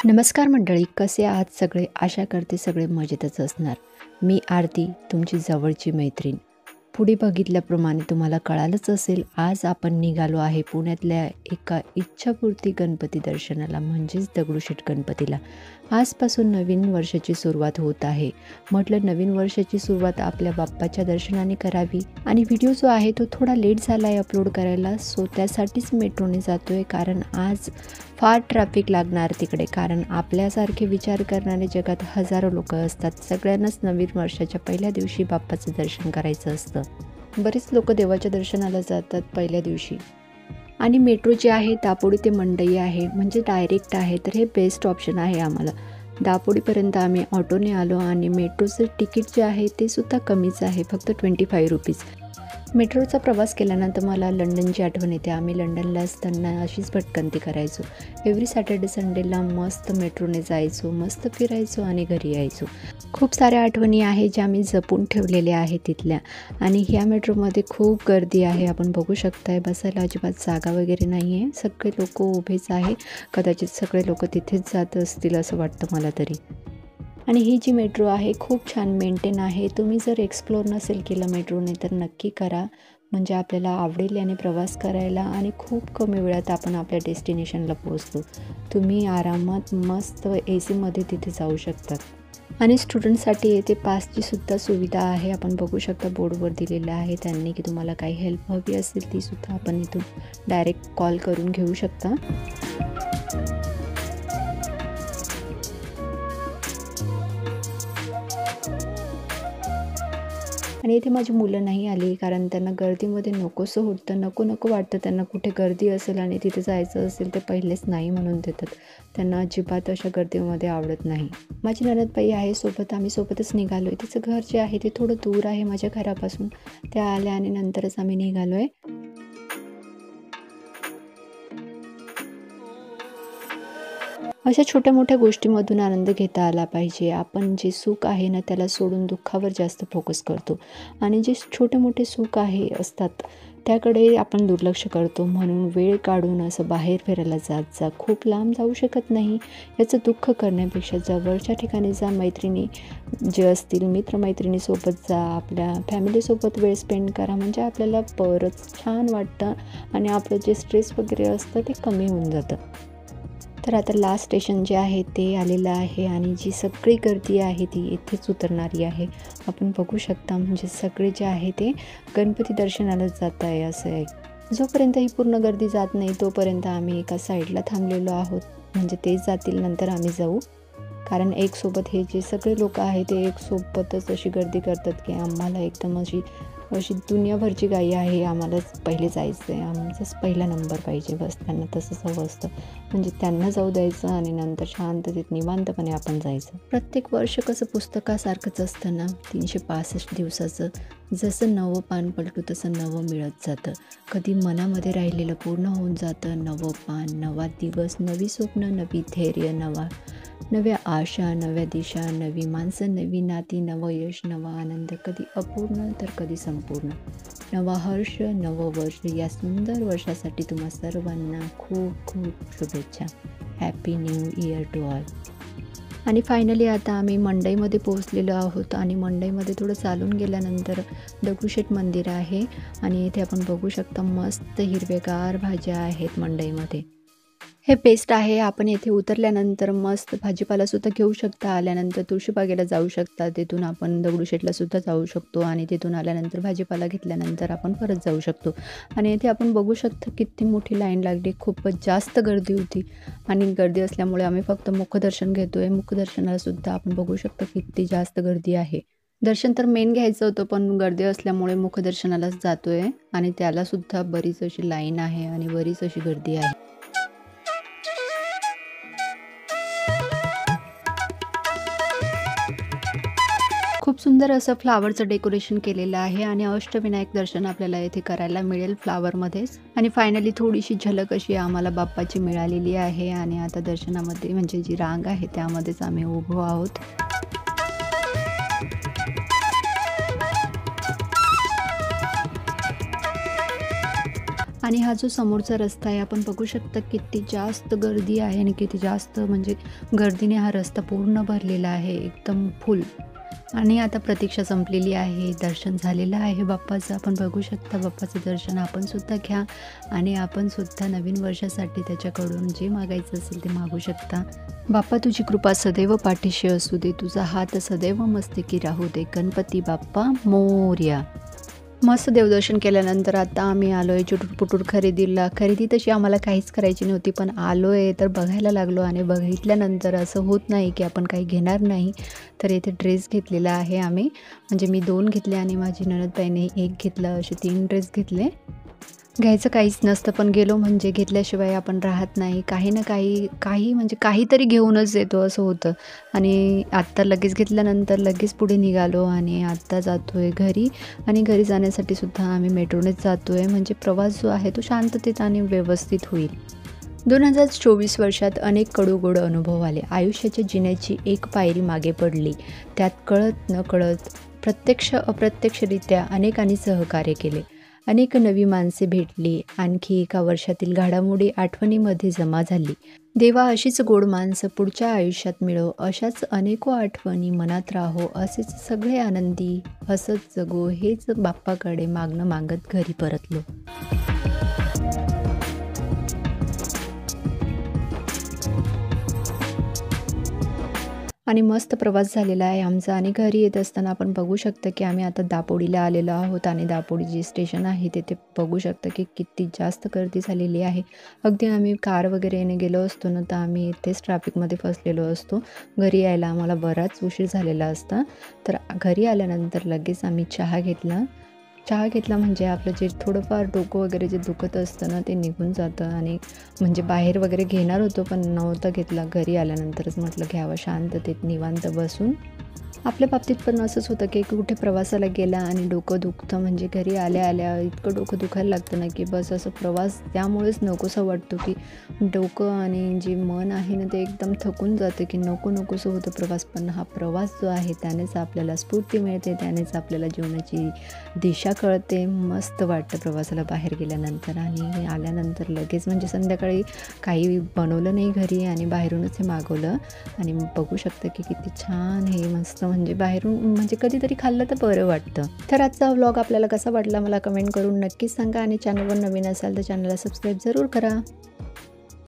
नमस्कार मंडळी, कसे आहात सगळे? आशा करते सगळे मजेतच असणार. मी आरती, तुमची जवळची मैत्रीण. पुढे बघितल्याप्रमाणे तुम्हाला कळालंच असेल, आज आपण निघालो आहे पुण्यातल्या एका इच्छापूर्ती गणपती दर्शनाला, म्हणजेच दगडूशेठ गणपतीला. आजपासून नवीन वर्षाची सुरुवात होत आहे. म्हटलं नवीन वर्षाची सुरुवात आपल्या बाप्पाच्या दर्शनाने करावी आणि व्हिडिओ जो आहे तो थोडा लेट झाला आहे अपलोड करायला. सो त्यासाठीच मेट्रोने जातो आहे, कारण आज फार ट्रॅफिक लागणार तिकडे. कारण आपल्यासारखे विचार करणारे जगात हजारो लोक असतात. सगळ्यांनाच नवीन वर्षाच्या पहिल्या दिवशी बाप्पाचं दर्शन करायचं असतं. बरेच लोक देवाच्या दर्शनाला जातात पहिल्या दिवशी. आणि मेट्रो जी आहे दापोडी ते मंडई आहे, म्हणजे डायरेक्ट आहे, तर हे बेस्ट ऑप्शन आहे आम्हाला. दापोडीपर्यंत आम्ही ऑटोने आलो आणि मेट्रोचं तिकीट जे आहे ते सुद्धा कमीच आहे, फक्त 25 रुपीज. मेट्रोचा प्रवास केल्यानंतर मला लंडनची आठवण येते. आम्ही लंडनला असताना अशीच भटकंती करायचो. एव्हरी सॅटर्डे संडेला मस्त मेट्रोने जायचो, मस्त फिरायचो आणि घरी यायचो. खूप साऱ्या आठवणी आहे ज्या मी जपून ठेवलेल्या आहेत तिथल्या. आणि ह्या मेट्रोमध्ये खूप गर्दी आहे, आपण बघू शकताय. बसायला अजिबात जागा वगैरे नाही आहे, सगळे लोक उभेच आहे. कदाचित सगळे लोक तिथेच जात असतील असं वाटतं मला तरी. आणि ही जी मेट्रो आहे खूप छान मेंटेन आहे. तुम्ही जर एक्सप्लोर नसेल केलं मेट्रोने तर नक्की करा, म्हणजे आपल्याला आवडेल याने प्रवास करायला. आणि खूप कमी वेळात आपण आपल्या डेस्टिनेशनला पोहोचतो. तुम्ही आरामात मस्त AC मध्ये तिथे जाऊ शकतात. आणि स्टुडंटसाठी येथे पासची सुद्धा सुविधा आहे. आपण बघू शकता बोर्डवर दिलेलं आहे त्यांनी की तुम्हाला काही हेल्प हवी असेल ती सुद्धा आपण इथून डायरेक्ट कॉल करून घेऊ शकता. आणि इथे माझी मुलं नाही आली, कारण त्यांना गर्दीमध्ये नकोसं होतं, नको वाटतं त्यांना. कुठे गर्दी असेल आणि तिथे जायचं असेल ते पहिलेच नाही म्हणून देतात. त्यांना अजिबात अशा गर्दीमध्ये आवडत नाही. माझी नणंदबाई आहे सोबत, आम्ही सोबतच निघालो आहे. तिचं घर जे आहे ते थोडं दूर आहे माझ्या घरापासून. त्या आल्या आणि नंतरच आम्ही निघालो आहे. अशा छोट्या मोठ्या गोष्टीमधून आनंद घेता आला पाहिजे. आपण जे सुख आहे ना त्याला सोडून दुःखावर जास्त फोकस करतो आणि जे छोटे मोठे सुख असतात त्याकडे आपण दुर्लक्ष करतो. म्हणून वेळ काढून असं बाहेर फिरायला जात जा. खूप लांब जाऊ शकत नाही याचं दुःख करण्यापेक्षा जवळच्या ठिकाणी जा. मैत्रिणी जे असतील मित्रमैत्रिणीसोबत जा, आपल्या फॅमिलीसोबत वेळ स्पेंड करा, म्हणजे आपल्याला परत छान वाटतं आणि आपलं जे स्ट्रेस वगैरे असतं ते कमी होऊन जातं. तर आता लास्ट स्टेशन जे आहे ते आलेलं आहे आणि जी सगळी गर्दी आहे ती इथेच उतरणारी आहे. आपण बघू शकता, म्हणजे सगळे जे आहे ते गणपती दर्शनालाच जात आहे असं आहे. जोपर्यंत ही पूर्ण गर्दी जात नाही तोपर्यंत आम्ही एका साईडला थांबलेलो आहोत, म्हणजे ते जातील नंतर आम्ही जाऊ. कारण एक सोबत हे जे सगळे लोक आहेत ते एक सोबतच अशी गर्दी करतात की आम्हाला एकदम अशी दुनियाभरची गाई आहे, आम्हालाच पहिले जायचं आहे, आमचाच पहिला नंबर पाहिजे, बस त्यांना तसंच हवं असतं. म्हणजे त्यांना जाऊ द्यायचं आणि नंतर शांततेत निवांतपणे आपण जायचं. प्रत्येक वर्ष कसं पुस्तकासारखंच असतं ना, 365 दिवसाचं. जसं नवं पान पलटू तसं नवं मिळत जातं. कधी मनामध्ये राहिलेलं पूर्ण होऊन जातं. नवं पान, नवा दिवस, नवी स्वप्न, नवी धैर्य, नव्या आशा, नव्या दिशा, नवी माणसं, नवी नाती, नवं यश, नवा आनंद, कधी अपूर्ण तर कधी संपूर्ण. नवा हर्ष, नवं वर्ष. या सुंदर वर्षासाठी तुम्हा सर्वांना खूप खूप शुभेच्छा. Happy new year to all. आणि फायनली आता आम्ही मंडईमध्ये पोहोचलेलो आहोत आणि मंडईमध्ये थोडं चालून गेल्यानंतर दगडूशेठ मंदिर आहे आणि इथे आपण बघू शकता मस्त हिरवेगार भाज्या आहेत मंडईमध्ये. हे बेस्ट आहे. आपण येथे उतरल्यानंतर मस्त भाजीपालासुद्धा घेऊ शकता. आल्यानंतर तुळशीबागेला जाऊ शकता, तिथून आपण दगडूशेठलासुद्धा जाऊ शकतो आणि तिथून आल्यानंतर भाजीपाला घेतल्यानंतर आपण परत जाऊ शकतो. आणि इथे आपण बघू शकता किती मोठी लाईन लागली, खूपच जास्त गर्दी होती आणि गर्दी असल्यामुळे आम्ही फक्त मुखदर्शन घेतो आहे. मुखदर्शनालासुद्धा आपण बघू शकता किती जास्त गर्दी आहे. दर्शन तर मेन घ्यायचं होतं पण गर्दी असल्यामुळे मुखदर्शनालाच जातो आहे आणि त्यालासुद्धा बरीच अशी लाईन आहे आणि बरीच अशी गर्दी आहे. खूप सुंदर असं फ्लावरचं डेकोरेशन केलेलं आहे आणि अष्टविनायक दर्शन आपल्याला येथे करायला मिळेल फ्लावरमध्येच. आणि फायनली थोडीशी झलक अशी आम्हाला बाप्पाची मिळालेली आहे आणि आता दर्शनामध्ये म्हणजे जी रांग आहे त्यामध्येच आम्ही उभो आहोत. आणि हा जो समोरचा रस्ता आहे आपण बघू शकता किती जास्त गर्दी आहे आणि किती जास्त म्हणजे गर्दीने हा रस्ता पूर्ण भरलेला आहे एकदम फुल. आणि आता प्रतीक्षा संपलेली आहे, दर्शन झालेलं आहे बाप्पाचं. आपण बघू शकता बाप्पाचं दर्शन आपण सुद्धा घ्या आणि आपण सुद्धा नवीन वर्षासाठी त्याच्याकडून जे मागायचं असेल ते मागू शकता. बाप्पा तुझी कृपा सदैव पाठीशी असू दे, तुझा हात सदैव मस्तकी राहू दे, गणपती बाप्पा मोरया. मस्त देवदर्शन केल्यानंतर आता आम्ही आलो आहे चुटूरपुटूर खरेदीला. खरेदी तशी आम्हाला काहीच करायची नव्हती, पण आलो आहे तर बघायला लागलो आणि बघितल्यानंतर असं होत नाही की आपण काही घेणार नाही. तर इथे ड्रेस घेतलेला आहे आम्ही, म्हणजे मी 2 घेतले आणि माझी नणंदबाईने 1 घेतलं, असे 3 ड्रेस घेतले. घ्यायचं काहीच नसतं, पण गेलो म्हणजे घेतल्याशिवाय आपण राहत नाही. काही ना काही म्हणजे काहीतरी घेऊनच येतो असं होतं. आणि आत्ता लगेच घेतल्यानंतर लगेच पुढे निघालो आणि आत्ता जातो आहे घरी. आणि घरी जाण्यासाठी सुद्धा आम्ही मेट्रोनेच जातो आहे, म्हणजे प्रवास जो आहे तो शांततेत आणि व्यवस्थित होईल. 2024 वर्षात अनेक कडू-गोड अनुभव आले. आयुष्याच्या जिण्याची एक पायरी मागे पडली. त्यात कळत नकळत प्रत्यक्ष-अप्रत्यक्षरित्या अनेकांनी सहकार्य केले. अनेक नवी माणसे भेटली. आणखी एका वर्षातील घडामोडी आठवणीमध्ये जमा झाली. देवा अशीच गोड माणसं पुढच्या आयुष्यात मिळो, अशाच अनेको आठवणी मनात राहो, असेच सगळे आनंदी हसत जगो, हेच बाप्पाकडे मागणं मागत घरी परतलो. आणि मस्त प्रवास झालेला आहे आमचा. आणि घरी येत असताना आपण बघू शकता की आम्ही आता दापोडीला आलेलो आहोत आणि दापोडी जे स्टेशन आहे तिथे बघू शकता की किती जास्त गर्दी झालेली आहे. अगदी आम्ही कार वगैरेने गेलो असतो ना तर आम्ही इथेच ट्रॅफिकमध्ये फसलेलो असतो. घरी यायला आम्हाला बराच उशीर झालेला असता. तर घरी आल्यानंतर लगेच आम्ही चहा घेतला. चहा घेतला म्हणजे आपलं जे थोडंफार डोकं वगैरे जे दुखत असतं ना ते निघून जातं. आणि म्हणजे बाहेर वगैरे घेणार होतो पण नव्हता घेतला. घरी आल्यानंतरच म्हटलं घ्यावं शांततेत निवांत बसून. आपल्या बाबतीत पण असंच होतं की कुठे प्रवासाला गेला आणि डोकं दुखतं म्हणजे घरी आल्या इतकं डोकं दुखायला लागतं ना की बस असं प्रवास त्यामुळेच नकोसं वाटतो की डोकं आणि जे मन आहे ना ते एकदम थकून जातं की नकोसं होतं प्रवास. पण हा प्रवास जो आहे त्यानेच आपल्याला स्फूर्ती मिळते, त्यानेच आपल्याला जीवनाची दिशा कळते. मस्त वाटतं प्रवासाला बाहेर गेल्यानंतर. आणि आल्यानंतर लगेच म्हणजे संध्याकाळी काही बनवलं नाही घरी आणि बाहेरूनच हे मागवलं. आणि बघू शकता की किती छान हे मस्त म्हणजे बाहेरून म्हणजे कधीतरी खाल्लं तर बरं वाटतं. तर आजचा व्लॉग आपल्याला कसा वाटला मला कमेंट करून नक्कीच सांगा. आणि चॅनलवर नवीन असाल तर चॅनलला सबस्क्राईब जरूर करा.